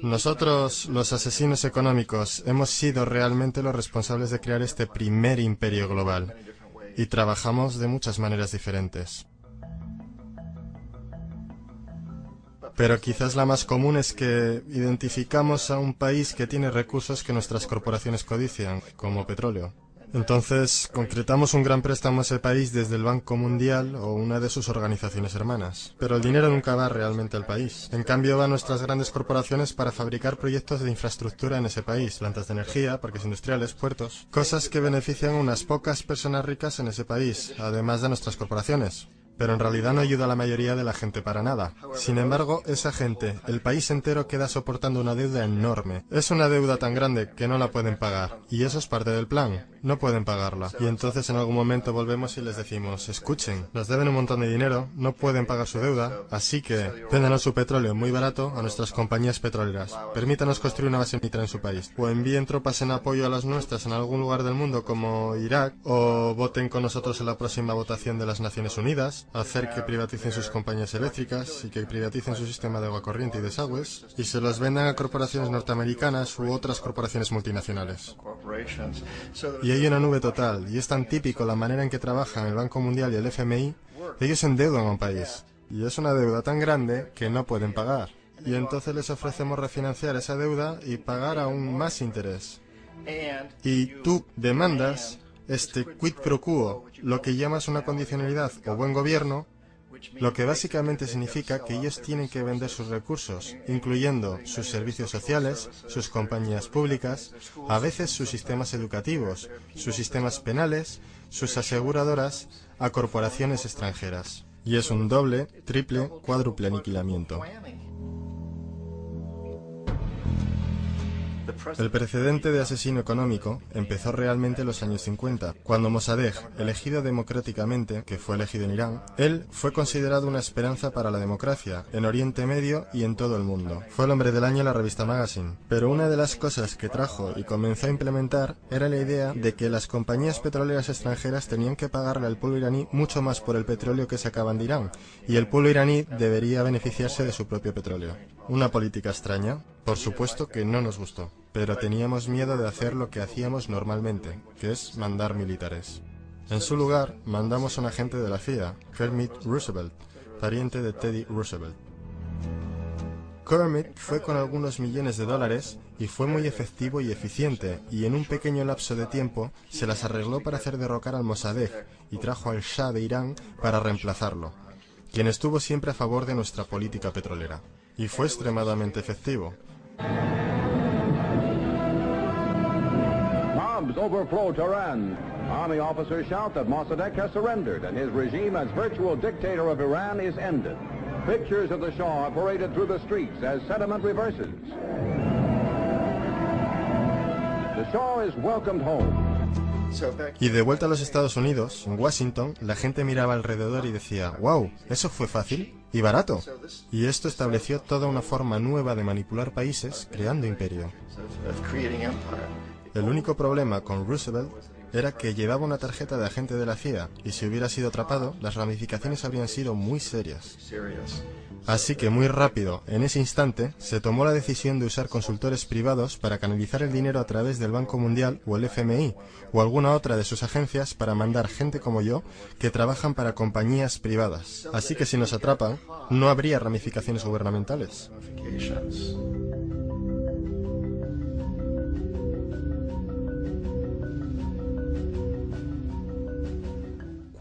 Nosotros, los asesinos económicos, hemos sido realmente los responsables de crear este primer imperio global. Y trabajamos de muchas maneras diferentes. Pero quizás la más común es que identificamos a un país que tiene recursos que nuestras corporaciones codician, como petróleo. Entonces, concretamos un gran préstamo a ese país desde el Banco Mundial o una de sus organizaciones hermanas. Pero el dinero nunca va realmente al país. En cambio, va a nuestras grandes corporaciones para fabricar proyectos de infraestructura en ese país, plantas de energía, parques industriales, puertos, cosas que benefician a unas pocas personas ricas en ese país, además de nuestras corporaciones. Pero en realidad no ayuda a la mayoría de la gente para nada. Sin embargo, esa gente, el país entero queda soportando una deuda enorme. Es una deuda tan grande que no la pueden pagar. Y eso es parte del plan. No pueden pagarla. Y entonces en algún momento volvemos y les decimos, escuchen, nos deben un montón de dinero, no pueden pagar su deuda, así que véndanos su petróleo muy barato a nuestras compañías petroleras. Permítanos construir una base militar en su país. O envíen tropas en apoyo a las nuestras en algún lugar del mundo como Irak, o voten con nosotros en la próxima votación de las Naciones Unidas, hacer que privaticen sus compañías eléctricas y que privaticen su sistema de agua corriente y desagües, y se los vendan a corporaciones norteamericanas u otras corporaciones multinacionales. Y hay una nube total, y es tan típico la manera en que trabajan el Banco Mundial y el FMI, ellos endeudan a un país, y es una deuda tan grande que no pueden pagar. Y entonces les ofrecemos refinanciar esa deuda y pagar aún más interés. Y tú demandas este quid pro quo, lo que llamas una condicionalidad o buen gobierno, lo que básicamente significa que ellos tienen que vender sus recursos, incluyendo sus servicios sociales, sus compañías públicas, a veces sus sistemas educativos, sus sistemas penales, sus aseguradoras, a corporaciones extranjeras. Y es un doble, triple, cuádruple aniquilamiento. El precedente de asesino económico empezó realmente en los años 50, cuando Mossadegh, elegido democráticamente, que fue elegido en Irán, él fue considerado una esperanza para la democracia, en Oriente Medio y en todo el mundo. Fue el hombre del año en la revista Magazine. Pero una de las cosas que trajo y comenzó a implementar era la idea de que las compañías petroleras extranjeras tenían que pagarle al pueblo iraní mucho más por el petróleo que sacaban de Irán, y el pueblo iraní debería beneficiarse de su propio petróleo. Una política extraña, por supuesto que no nos gustó, pero teníamos miedo de hacer lo que hacíamos normalmente, que es mandar militares. En su lugar, mandamos a un agente de la CIA, Kermit Roosevelt, pariente de Teddy Roosevelt. Kermit fue con algunos millones de dólares y fue muy efectivo y eficiente, y en un pequeño lapso de tiempo se las arregló para hacer derrocar al Mossadegh y trajo al Shah de Irán para reemplazarlo, quien estuvo siempre a favor de nuestra política petrolera. Y fue extremadamente efectivo. Bombs overflow Tehran. Army officers shout that Mossadegh has surrendered and his regime as virtual dictator of Iran is ended. Pictures of the Shah are paraded through the streets as sentiment reverses. The Shah is welcomed home. Y de vuelta a los Estados Unidos, en Washington, la gente miraba alrededor y decía, wow, ¿eso fue fácil? Y barato. Y esto estableció toda una forma nueva de manipular países, creando imperio. El único problema con Roosevelt era que llevaba una tarjeta de agente de la CIA, y si hubiera sido atrapado, las ramificaciones habrían sido muy serias. Así que muy rápido, en ese instante, se tomó la decisión de usar consultores privados para canalizar el dinero a través del Banco Mundial o el FMI, o alguna otra de sus agencias para mandar gente como yo, que trabajan para compañías privadas. Así que si nos atrapan, no habría ramificaciones gubernamentales.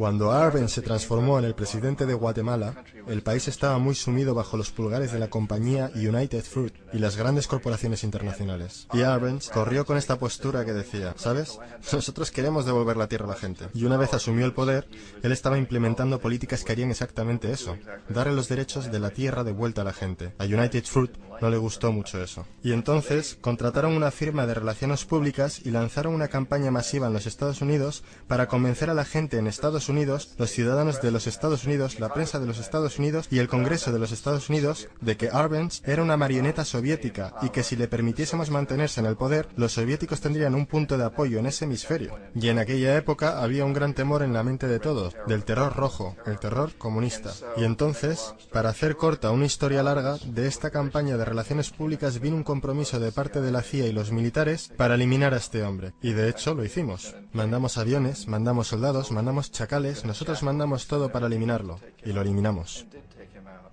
Cuando Arbenz se transformó en el presidente de Guatemala, el país estaba muy sumido bajo los pulgares de la compañía United Fruit y las grandes corporaciones internacionales. Y Arbenz corrió con esta postura que decía, ¿sabes? Nosotros queremos devolver la tierra a la gente. Y una vez asumió el poder, él estaba implementando políticas que harían exactamente eso, darle los derechos de la tierra de vuelta a la gente. A United Fruit no le gustó mucho eso. Y entonces contrataron una firma de relaciones públicas y lanzaron una campaña masiva en los Estados Unidos para convencer a la gente en Estados Unidos, los ciudadanos de los Estados Unidos, la prensa de los Estados Unidos y el Congreso de los Estados Unidos de que Arbenz era una marioneta soviética y que si le permitiésemos mantenerse en el poder, los soviéticos tendrían un punto de apoyo en ese hemisferio. Y en aquella época había un gran temor en la mente de todos, del terror rojo, el terror comunista. Y entonces, para hacer corta una historia larga, de esta campaña de relaciones públicas vino un compromiso de parte de la CIA y los militares para eliminar a este hombre. Y de hecho lo hicimos. Mandamos aviones, mandamos soldados, mandamos chacales, nosotros mandamos todo para eliminarlo. Y lo eliminamos.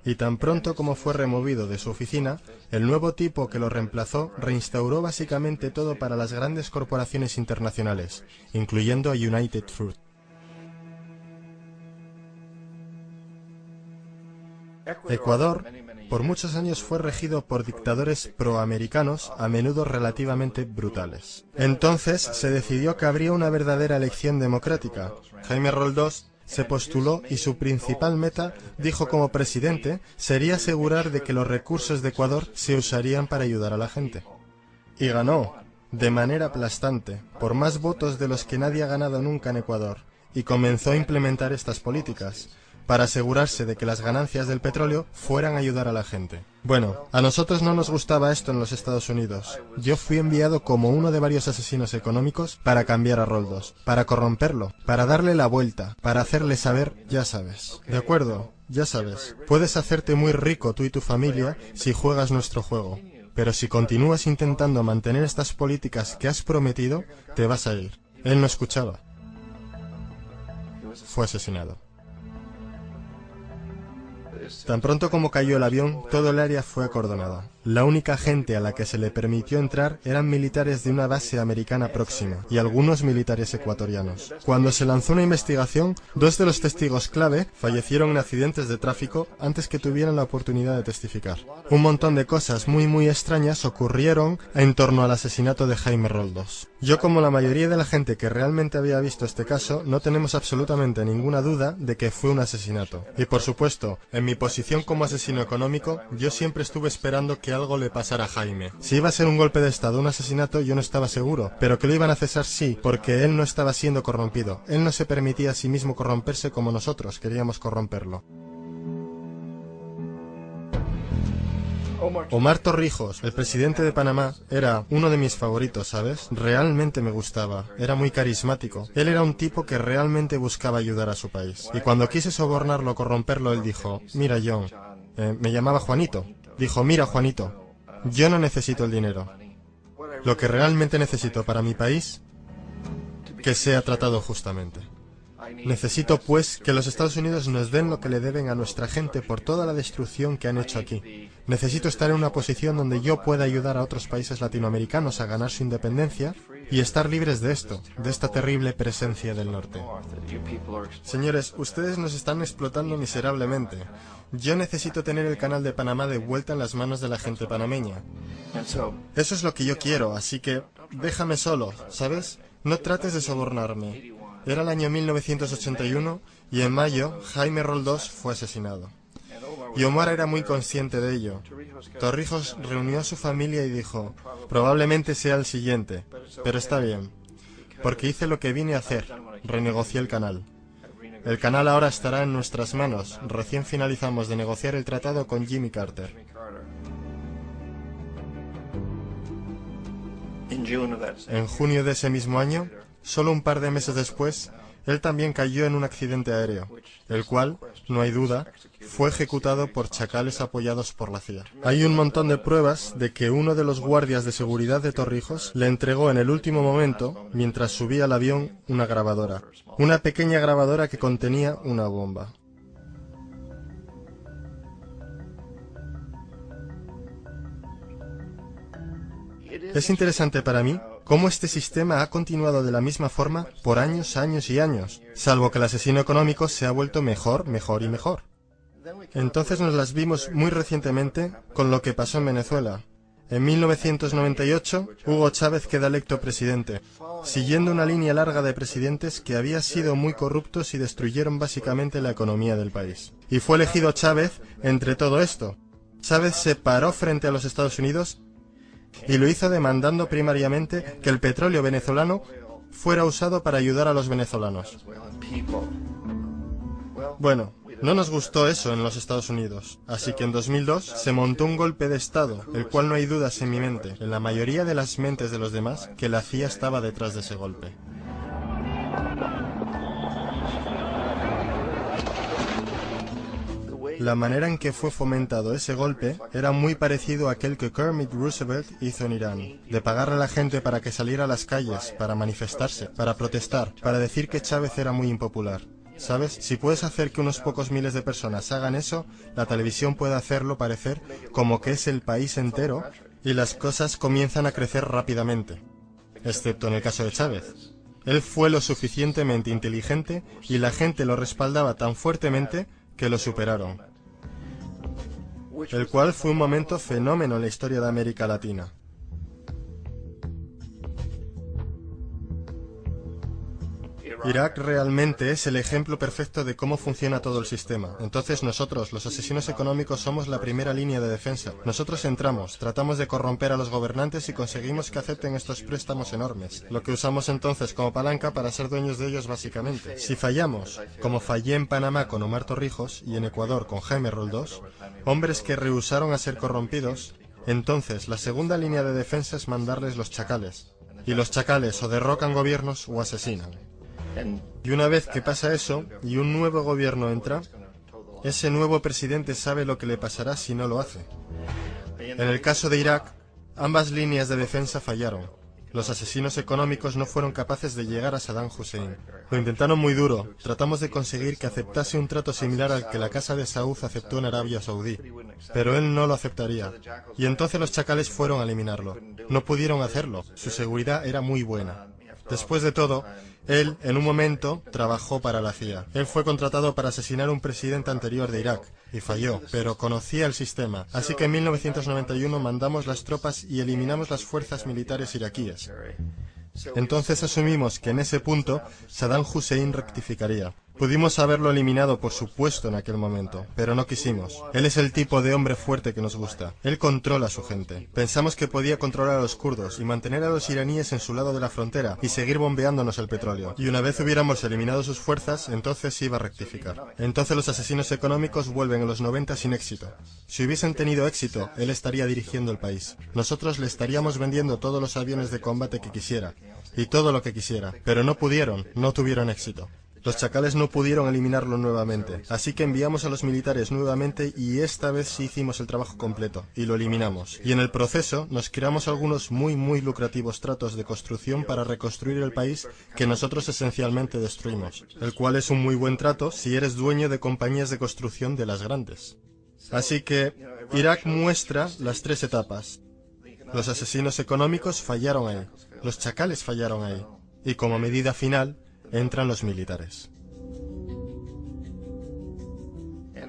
Y tan pronto como fue removido de su oficina, el nuevo tipo que lo reemplazó reinstauró básicamente todo para las grandes corporaciones internacionales, incluyendo a United Fruit. Ecuador, por muchos años fue regido por dictadores proamericanos, a menudo relativamente brutales. Entonces se decidió que habría una verdadera elección democrática. Jaime Roldós se postuló y su principal meta, dijo como presidente, sería asegurar de que los recursos de Ecuador se usarían para ayudar a la gente. Y ganó, de manera aplastante, por más votos de los que nadie ha ganado nunca en Ecuador, y comenzó a implementar estas políticas, para asegurarse de que las ganancias del petróleo fueran a ayudar a la gente. Bueno, a nosotros no nos gustaba esto en los Estados Unidos. Yo fui enviado como uno de varios asesinos económicos para cambiar a Roldós, para corromperlo, para darle la vuelta, para hacerle saber, ya sabes. ¿De acuerdo? Ya sabes. Puedes hacerte muy rico tú y tu familia si juegas nuestro juego. Pero si continúas intentando mantener estas políticas que has prometido, te vas a ir. Él no escuchaba. Fue asesinado. Tan pronto como cayó el avión, todo el área fue acordonada. La única gente a la que se le permitió entrar eran militares de una base americana próxima y algunos militares ecuatorianos. Cuando se lanzó una investigación, 2 de los testigos clave fallecieron en accidentes de tráfico antes que tuvieran la oportunidad de testificar. Un montón de cosas muy extrañas ocurrieron en torno al asesinato de Jaime Roldós. Yo, como la mayoría de la gente que realmente había visto este caso, no tenemos absolutamente ninguna duda de que fue un asesinato. Y por supuesto, en mi posición como asesino económico, yo siempre estuve esperando que algo le pasara a Jaime. Si iba a ser un golpe de estado o un asesinato, yo no estaba seguro, pero que lo iban a cesar sí, porque él no estaba siendo corrompido. Él no se permitía a sí mismo corromperse como nosotros queríamos corromperlo. Omar Torrijos, el presidente de Panamá, era uno de mis favoritos, ¿sabes? Realmente me gustaba, era muy carismático. Él era un tipo que realmente buscaba ayudar a su país. Y cuando quise sobornarlo o corromperlo, él dijo, mira John, me llamaba Juanito. Dijo, mira Juanito, yo no necesito el dinero. Lo que realmente necesito para mi país, que sea tratado justamente. Necesito, pues, que los Estados Unidos nos den lo que le deben a nuestra gente por toda la destrucción que han hecho aquí. Necesito estar en una posición donde yo pueda ayudar a otros países latinoamericanos a ganar su independencia y estar libres de esto, de esta terrible presencia del norte. Señores, ustedes nos están explotando miserablemente. Yo necesito tener el canal de Panamá de vuelta en las manos de la gente panameña. Eso es lo que yo quiero, así que déjame solo, ¿sabes? No trates de sobornarme. Era el año 1981 y en mayo Jaime Roldós fue asesinado. Y Omar era muy consciente de ello. Torrijos reunió a su familia y dijo, probablemente sea el siguiente, pero está bien, porque hice lo que vine a hacer, renegocié el canal. El canal ahora estará en nuestras manos, recién finalizamos de negociar el tratado con Jimmy Carter. En junio de ese mismo año, solo un par de meses después, él también cayó en un accidente aéreo, el cual, no hay duda, fue ejecutado por chacales apoyados por la CIA. Hay un montón de pruebas de que uno de los guardias de seguridad de Torrijos le entregó en el último momento, mientras subía al avión, una grabadora. Una pequeña grabadora que contenía una bomba. Es interesante para mí cómo este sistema ha continuado de la misma forma por años y años, salvo que el asesino económico se ha vuelto mejor y mejor. Entonces nos las vimos muy recientemente con lo que pasó en Venezuela. En 1998, Hugo Chávez queda electo presidente, siguiendo una línea larga de presidentes que había sido muy corruptos y destruyeron básicamente la economía del país. Y fue elegido Chávez entre todo esto. Chávez se paró frente a los Estados Unidos y lo hizo demandando primariamente que el petróleo venezolano fuera usado para ayudar a los venezolanos. Bueno, no nos gustó eso en los Estados Unidos, así que en 2002 se montó un golpe de Estado, el cual no hay dudas en mi mente, en la mayoría de las mentes de los demás, que la CIA estaba detrás de ese golpe. La manera en que fue fomentado ese golpe era muy parecido a aquel que Kermit Roosevelt hizo en Irán, de pagarle a la gente para que saliera a las calles, para manifestarse, para protestar, para decir que Chávez era muy impopular. ¿Sabes? Si puedes hacer que unos pocos miles de personas hagan eso, la televisión puede hacerlo parecer como que es el país entero y las cosas comienzan a crecer rápidamente. Excepto en el caso de Chávez. Él fue lo suficientemente inteligente y la gente lo respaldaba tan fuertemente que lo superaron. El cual fue un momento fenómeno en la historia de América Latina. Irak realmente es el ejemplo perfecto de cómo funciona todo el sistema. Entonces nosotros, los asesinos económicos, somos la primera línea de defensa. Nosotros entramos, tratamos de corromper a los gobernantes y conseguimos que acepten estos préstamos enormes, lo que usamos entonces como palanca para ser dueños de ellos básicamente. Si fallamos, como fallé en Panamá con Omar Torrijos y en Ecuador con Jaime Roldós, hombres que rehusaron a ser corrompidos, entonces la segunda línea de defensa es mandarles los chacales. Y los chacales o derrocan gobiernos o asesinan. Y una vez que pasa eso, y un nuevo gobierno entra, ese nuevo presidente sabe lo que le pasará si no lo hace. En el caso de Irak, ambas líneas de defensa fallaron. Los asesinos económicos no fueron capaces de llegar a Saddam Hussein. Lo intentaron muy duro. Tratamos de conseguir que aceptase un trato similar al que la Casa de Saud aceptó en Arabia Saudí. Pero él no lo aceptaría. Y entonces los chacales fueron a eliminarlo. No pudieron hacerlo. Su seguridad era muy buena. Después de todo, él, en un momento, trabajó para la CIA. Él fue contratado para asesinar a un presidente anterior de Irak, y falló, pero conocía el sistema. Así que en 1991 mandamos las tropas y eliminamos las fuerzas militares iraquíes. Entonces asumimos que en ese punto Saddam Hussein rectificaría. Pudimos haberlo eliminado, por supuesto, en aquel momento, pero no quisimos. Él es el tipo de hombre fuerte que nos gusta. Él controla a su gente. Pensamos que podía controlar a los kurdos y mantener a los iraníes en su lado de la frontera y seguir bombeándonos el petróleo. Y una vez hubiéramos eliminado sus fuerzas, entonces iba a rectificar. Entonces los asesinos económicos vuelven en los 90 sin éxito. Si hubiesen tenido éxito, él estaría dirigiendo el país. Nosotros le estaríamos vendiendo todos los aviones de combate que quisiera y todo lo que quisiera, pero no pudieron, no tuvieron éxito. Los chacales no pudieron eliminarlo nuevamente, así que enviamos a los militares nuevamente y esta vez sí hicimos el trabajo completo, y lo eliminamos. Y en el proceso nos creamos algunos muy lucrativos tratos de construcción para reconstruir el país que nosotros esencialmente destruimos, el cual es un muy buen trato si eres dueño de compañías de construcción de las grandes. Así que Irak muestra las tres etapas. Los asesinos económicos fallaron ahí, los chacales fallaron ahí, y como medida final, entran los militares.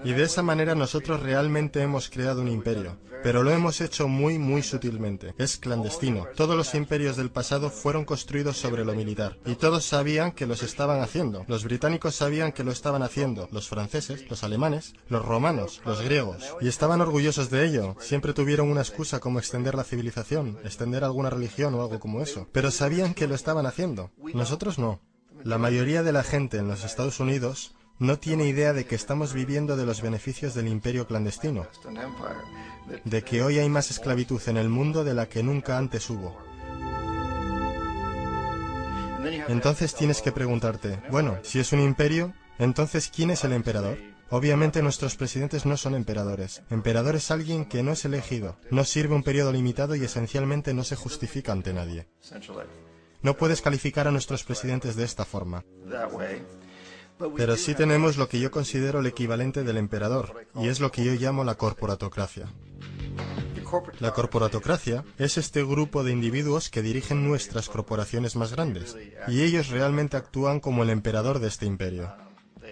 Y de esa manera nosotros realmente hemos creado un imperio, pero lo hemos hecho muy sutilmente. Es clandestino. Todos los imperios del pasado fueron construidos sobre lo militar, y todos sabían que los estaban haciendo. Los británicos sabían que lo estaban haciendo, los franceses, los alemanes, los romanos, los griegos, y estaban orgullosos de ello. Siempre tuvieron una excusa como extender la civilización, extender alguna religión o algo como eso, pero sabían que lo estaban haciendo. Nosotros no. La mayoría de la gente en los Estados Unidos no tiene idea de que estamos viviendo de los beneficios del imperio clandestino, de que hoy hay más esclavitud en el mundo de la que nunca antes hubo. Entonces tienes que preguntarte, bueno, si es un imperio, entonces ¿quién es el emperador? Obviamente nuestros presidentes no son emperadores. Emperador es alguien que no es elegido, no sirve un periodo limitado y esencialmente no se justifica ante nadie. No puedes calificar a nuestros presidentes de esta forma. Pero sí tenemos lo que yo considero el equivalente del emperador, y es lo que yo llamo la corporatocracia. La corporatocracia es este grupo de individuos que dirigen nuestras corporaciones más grandes, y ellos realmente actúan como el emperador de este imperio.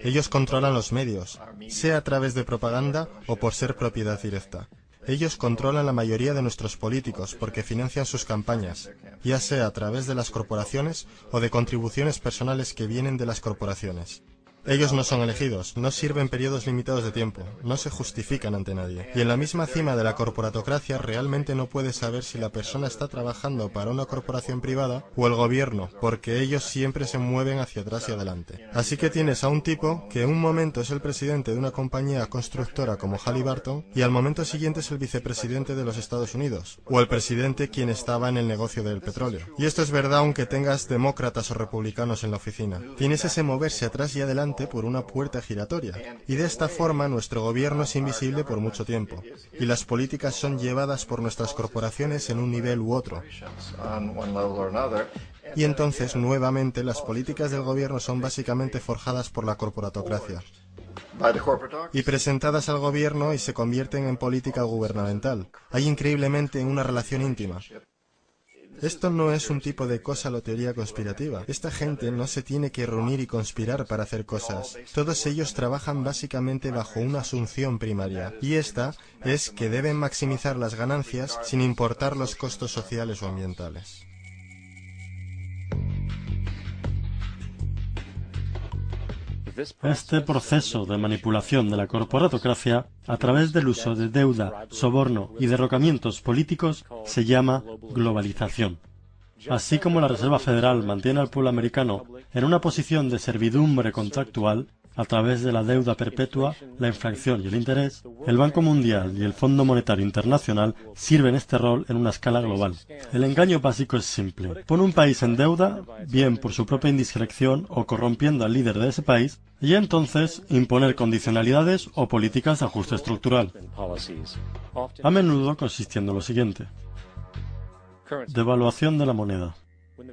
Ellos controlan los medios, sea a través de propaganda o por ser propiedad directa. Ellos controlan la mayoría de nuestros políticos porque financian sus campañas, ya sea a través de las corporaciones o de contribuciones personales que vienen de las corporaciones. Ellos no son elegidos, no sirven periodos limitados de tiempo, no se justifican ante nadie. Y en la misma cima de la corporatocracia realmente no puedes saber si la persona está trabajando para una corporación privada o el gobierno, porque ellos siempre se mueven hacia atrás y adelante. Así que tienes a un tipo que en un momento es el presidente de una compañía constructora como Halliburton y al momento siguiente es el vicepresidente de los Estados Unidos, o el presidente quien estaba en el negocio del petróleo. Y esto es verdad aunque tengas demócratas o republicanos en la oficina. Tienes ese moverse atrás y adelante simplemente por una puerta giratoria. Y de esta forma nuestro gobierno es invisible por mucho tiempo. Y las políticas son llevadas por nuestras corporaciones en un nivel u otro. Y entonces, nuevamente, las políticas del gobierno son básicamente forjadas por la corporatocracia y presentadas al gobierno y se convierten en política gubernamental. Hay increíblemente una relación íntima. Esto no es un tipo de cosa o teoría conspirativa. Esta gente no se tiene que reunir y conspirar para hacer cosas. Todos ellos trabajan básicamente bajo una asunción primaria, y esta es que deben maximizar las ganancias sin importar los costos sociales o ambientales. Este proceso de manipulación de la corporatocracia a través del uso de deuda, soborno y derrocamientos políticos se llama globalización. Así como la Reserva Federal mantiene al pueblo americano en una posición de servidumbre contractual a través de la deuda perpetua, la inflación y el interés, el Banco Mundial y el Fondo Monetario Internacional sirven este rol en una escala global. El engaño básico es simple. Pone un país en deuda, bien por su propia indiscreción o corrompiendo al líder de ese país, y entonces imponer condicionalidades o políticas de ajuste estructural. A menudo consistiendo en lo siguiente: devaluación de la moneda.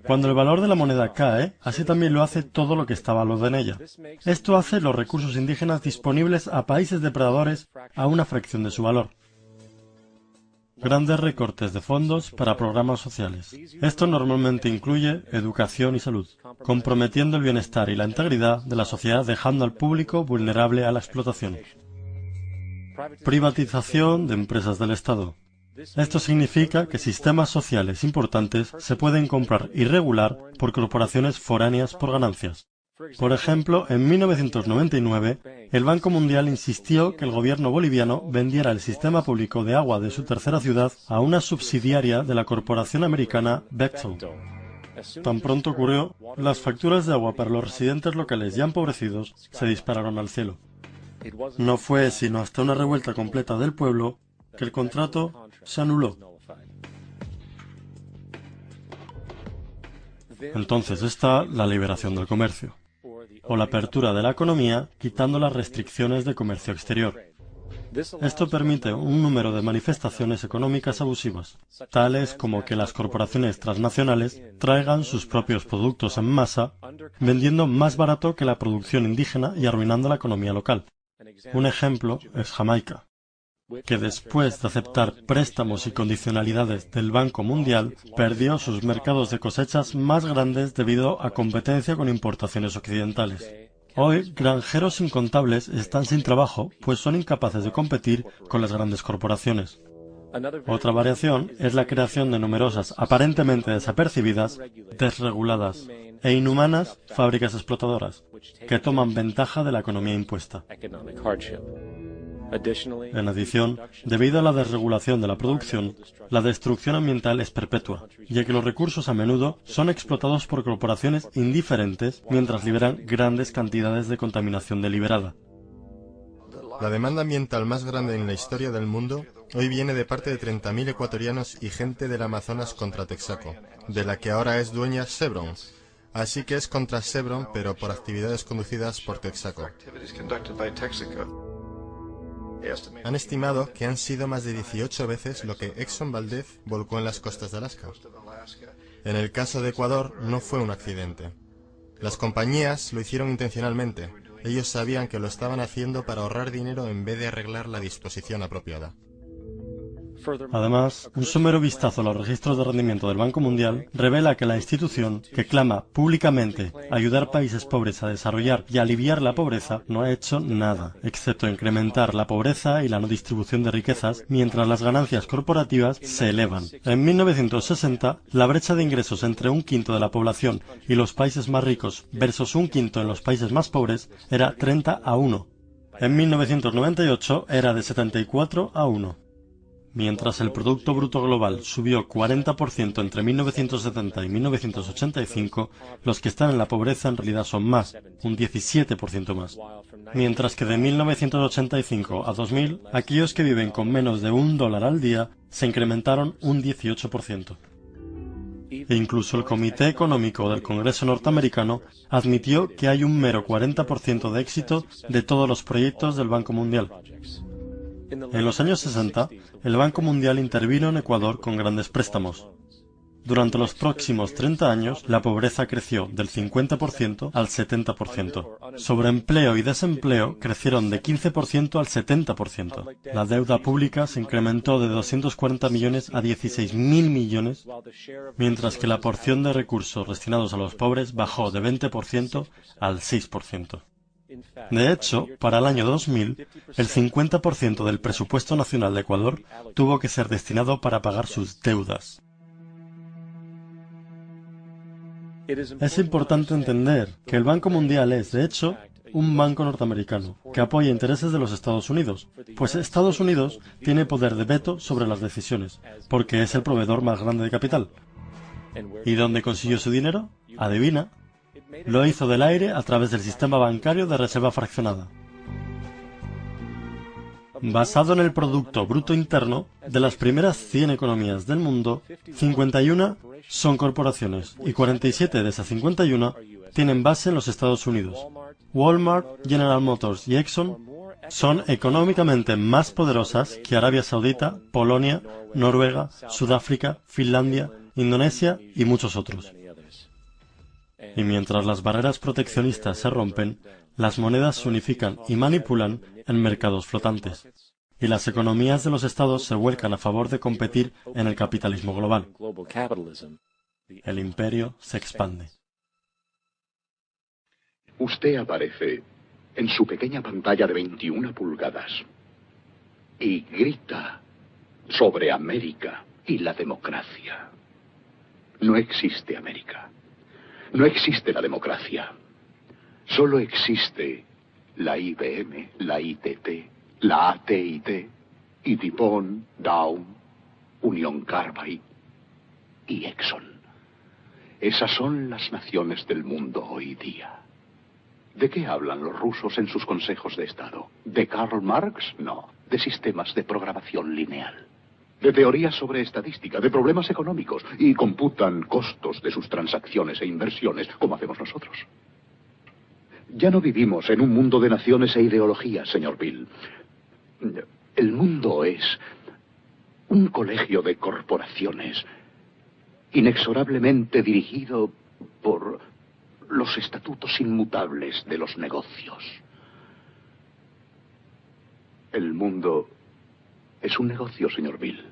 Cuando el valor de la moneda cae, así también lo hace todo lo que está valuado en ella. Esto hace los recursos indígenas disponibles a países depredadores a una fracción de su valor. Grandes recortes de fondos para programas sociales. Esto normalmente incluye educación y salud, comprometiendo el bienestar y la integridad de la sociedad, dejando al público vulnerable a la explotación. Privatización de empresas del Estado. Esto significa que sistemas sociales importantes se pueden comprar y regular por corporaciones foráneas por ganancias. Por ejemplo, en 1999, el Banco Mundial insistió que el gobierno boliviano vendiera el sistema público de agua de su tercera ciudad a una subsidiaria de la corporación americana Bechtel. Tan pronto ocurrió, las facturas de agua para los residentes locales ya empobrecidos se dispararon al cielo. No fue sino hasta una revuelta completa del pueblo que el contrato se anuló. Entonces está la liberación del comercio, o la apertura de la economía quitando las restricciones de comercio exterior. Esto permite un número de manifestaciones económicas abusivas, tales como que las corporaciones transnacionales traigan sus propios productos en masa, vendiendo más barato que la producción indígena y arruinando la economía local. Un ejemplo es Jamaica, que después de aceptar préstamos y condicionalidades del Banco Mundial, perdió sus mercados de cosechas más grandes debido a competencia con importaciones occidentales. Hoy, granjeros incontables están sin trabajo, pues son incapaces de competir con las grandes corporaciones. Otra variación es la creación de numerosas, aparentemente desapercibidas, desreguladas e inhumanas fábricas explotadoras, que toman ventaja de la economía impuesta. En adición, debido a la desregulación de la producción, la destrucción ambiental es perpetua, ya que los recursos a menudo son explotados por corporaciones indiferentes mientras liberan grandes cantidades de contaminación deliberada. La demanda ambiental más grande en la historia del mundo hoy viene de parte de 30.000 ecuatorianos y gente del Amazonas contra Texaco, de la que ahora es dueña Chevron. Así que es contra Chevron, pero por actividades conducidas por Texaco. Han estimado que han sido más de 18 veces lo que Exxon Valdez volcó en las costas de Alaska. En el caso de Ecuador no fue un accidente. Las compañías lo hicieron intencionalmente. Ellos sabían que lo estaban haciendo para ahorrar dinero en vez de arreglar la disposición apropiada. Además, un somero vistazo a los registros de rendimiento del Banco Mundial revela que la institución, que clama públicamente ayudar países pobres a desarrollar y aliviar la pobreza, no ha hecho nada, excepto incrementar la pobreza y la no distribución de riquezas, mientras las ganancias corporativas se elevan. En 1960, la brecha de ingresos entre un quinto de la población y los países más ricos versus un quinto en los países más pobres era 30-1. En 1998 era de 74-1. Mientras el Producto Bruto Global subió 40% entre 1970 y 1985, los que están en la pobreza en realidad son más, un 17% más. Mientras que de 1985 a 2000, aquellos que viven con menos de $1 al día se incrementaron un 18%. e incluso el Comité Económico del Congreso norteamericano admitió que hay un mero 40% de éxito de todos los proyectos del Banco Mundial. En los años 60, el Banco Mundial intervino en Ecuador con grandes préstamos. Durante los próximos 30 años, la pobreza creció del 50% al 70%. Sobreempleo y desempleo crecieron de 15% al 70%. La deuda pública se incrementó de 240 millones a 16.000 millones, mientras que la porción de recursos destinados a los pobres bajó de 20% al 6%. De hecho, para el año 2000, el 50% del presupuesto nacional de Ecuador tuvo que ser destinado para pagar sus deudas. Es importante entender que el Banco Mundial es, de hecho, un banco norteamericano que apoya intereses de los Estados Unidos, pues Estados Unidos tiene poder de veto sobre las decisiones, porque es el proveedor más grande de capital. ¿Y dónde consiguió su dinero? Adivina. Lo hizo del aire a través del sistema bancario de reserva fraccionada. Basado en el Producto Bruto Interno, de las primeras 100 economías del mundo, 51 son corporaciones y 47 de esas 51 tienen base en los Estados Unidos. Walmart, General Motors y Exxon son económicamente más poderosas que Arabia Saudita, Polonia, Noruega, Sudáfrica, Finlandia, Indonesia y muchos otros. Y mientras las barreras proteccionistas se rompen, las monedas se unifican y manipulan en mercados flotantes, y las economías de los estados se vuelcan a favor de competir en el capitalismo global. El imperio se expande. Usted aparece en su pequeña pantalla de 21 pulgadas y grita sobre América y la democracia. No existe América. No existe la democracia. Solo existe la IBM, la ITT, la AT&T, y DuPont, Dow, Union Carbide y Exxon. Esas son las naciones del mundo hoy día. ¿De qué hablan los rusos en sus consejos de Estado? ¿De Karl Marx? No. De sistemas de programación lineal. De teorías sobre estadística, de problemas económicos, y computan costos de sus transacciones e inversiones, como hacemos nosotros. Ya no vivimos en un mundo de naciones e ideologías, señor Bill. El mundo es un colegio de corporaciones, inexorablemente dirigido por los estatutos inmutables de los negocios. El mundo es un negocio, señor Bill.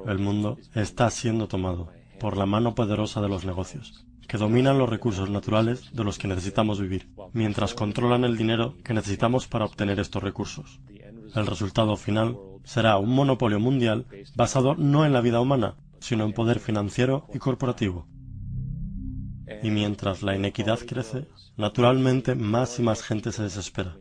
El mundo está siendo tomado por la mano poderosa de los negocios, que dominan los recursos naturales de los que necesitamos vivir, mientras controlan el dinero que necesitamos para obtener estos recursos. El resultado final será un monopolio mundial basado no en la vida humana, sino en poder financiero y corporativo. Y mientras la inequidad crece, naturalmente más y más gente se desespera.